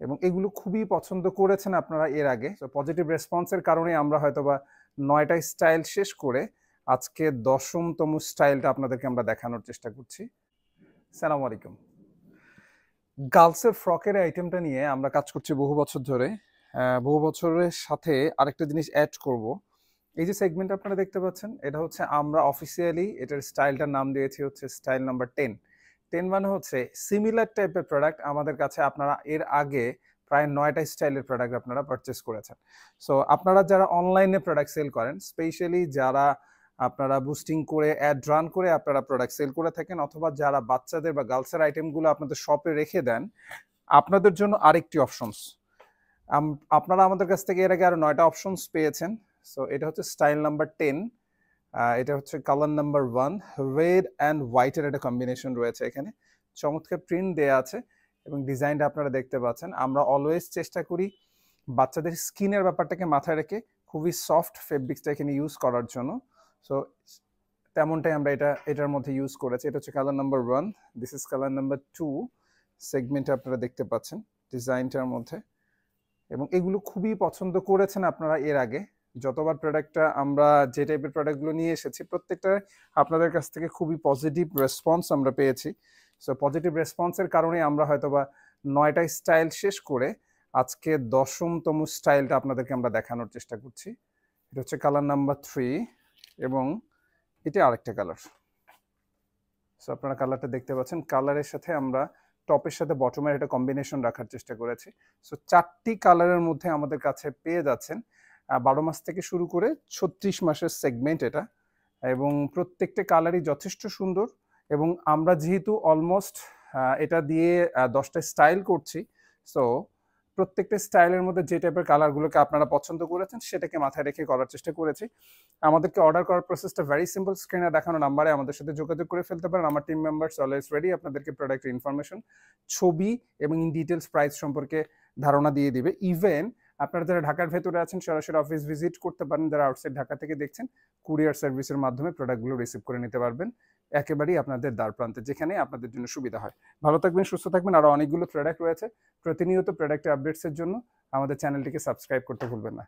এবং এগুলো খুবই পছন্দ করেছেন আপনারা এর আগে। তো পজিটিভ রেসপন্সের কারণে আমরা হয়তোবা ৯টা স্টাইল শেষ করে আজকে ১০তম স্টাইলটা আপনাদেরকে আমরা দেখানোর চেষ্টা করছি। সালাম আলাইকুম। গার্লসের ফ্রকের আইটেমটা নিয়ে আমরা কাজ করছি বহু বছর ধরে। বহু বছরের সাথে আরেকটা জিনিস অ্যাড করব। এই যে সেগমেন্ট আপনারা দেখতে পাচ্ছেন, এটা হচ্ছে আমরা অফিসিয়ালি এটার স্টাইলটার নাম দিয়েছি হচ্ছে স্টাইল নাম্বার 10। 10 মানে হচ্ছে সিমিলার টাইপের প্রোডাক্ট আমাদের কাছে আপনারা এর আগে প্রায় ৯টা স্টাইলের প্রোডাক্ট আপনারা পারচেস করেছেন। সো আপনারা যারা অনলাইনে প্রোডাক্ট সেল করেন, স্পেশালি যারা আপনারা বুস্টিং করে অ্যাড রান করে আপনারা প্রোডাক্ট সেল করে থাকেন, অথবা যারা বাচ্চাদের বা গার্লসের আইটেমগুলো আপনাদের শপে রেখে দেন, আপনাদের জন্য আরেকটি অপশনস। আপনারা আমাদের কাছ থেকে এর আগে আরো ৯টা অপশনস পেয়েছেন। সো এটা হচ্ছে স্টাইল নাম্বার 10। এটা হচ্ছে কালার নাম্বার 1, রেড অ্যান্ড হোয়াইটের একটা কম্বিনেশন রয়েছে এখানে। চমৎকার প্রিন্ট দেয়া আছে এবং ডিজাইনটা আপনারা দেখতে পাচ্ছেন। আমরা অলওয়েজ চেষ্টা করি বাচ্চাদের স্কিনের ব্যাপারটাকে মাথায় রেখে খুবই সফট ফেব্রিক্সটা এখানে ইউজ করার জন্য। সো তেমনটাই আমরা এটার মধ্যে ইউজ করেছি। এটা হচ্ছে colour number 1, this is colour number 2। সেগমেন্টে আপনারা দেখতে পাচ্ছেন ডিজাইনটার মধ্যে, এবং এগুলো খুবই পছন্দ করেছেন আপনারা এর আগে। যতবার প্রোডাক্টটা আমরা যে টাইপের প্রোডাক্টগুলো নিয়ে এসেছি, প্রত্যেকটা আপনাদের কাছ থেকে খুবই পজিটিভ রেসপন্স আমরা পেয়েছি। সো পজিটিভ রেসপন্সের কারণে আমরা হয়তোবা ৯টা স্টাইল শেষ করে আজকে ১০তম স্টাইলটা আপনাদেরকে আমরা দেখানোর চেষ্টা করছি। এটা হচ্ছে কালার নাম্বার 3 এবং এটা আরেকটা কালার। সো আপনারা কালারটা দেখতে পাচ্ছেন। কালারের সাথে আমরা টপের সাথে বটমের একটা কম্বিনেশন রাখার চেষ্টা করেছি। সো 4টি কালারের মধ্যে আমাদের কাছে পেয়ে যাচ্ছেন। ১২ মাস থেকে শুরু করে ৩৬ মাসের সেগমেন্ট এটা, এবং প্রত্যেকটা কালারই যথেষ্ট সুন্দর। এবং আমরা যেহেতু অলমোস্ট এটা দিয়ে 10টা স্টাইল করছি, সো প্রত্যেকটা স্টাইলের মধ্যে যে টাইপের কালারগুলোকে আপনারা পছন্দ করেছেন সেটাকে মাথায় রেখে করার চেষ্টা করেছি। আমাদেরকে অর্ডার করার প্রসেসটা ভেরি সিম্পল। স্ক্রিনে দেখানো নাম্বারে আমাদের সাথে যোগাযোগ করে ফেলতে পারেন। আমার টিম মেম্বার্স অলওয়েজ রেডি আপনাদেরকে প্রোডাক্টের ইনফরমেশন, ছবি এবং ইন ডিটেলস প্রাইস সম্পর্কে ধারণা দিয়ে দিবে। ইভেন আপনারা যারা ঢাকার ভেতরে আছেন সরাসরি অফিস ভিজিট করতে পারেন। যারা আউটসাইড ঢাকা থেকে দেখছেন, কুরিয়ার সার্ভিসের মাধ্যমে প্রোডাক্টগুলো রিসিভ করে নিতে পারবেন একেবারেই আপনাদের দ্বার প্রান্তে, যেখানে আপনাদের জন্য সুবিধা হয়। ভালো থাকবেন, সুস্থ থাকবেন। আরও অনেকগুলো প্রোডাক্ট রয়েছে। প্রতিনিয়ত প্রোডাক্টের আপডেটসের জন্য আমাদের চ্যানেলটিকে সাবস্ক্রাইব করতে ভুলবেন না।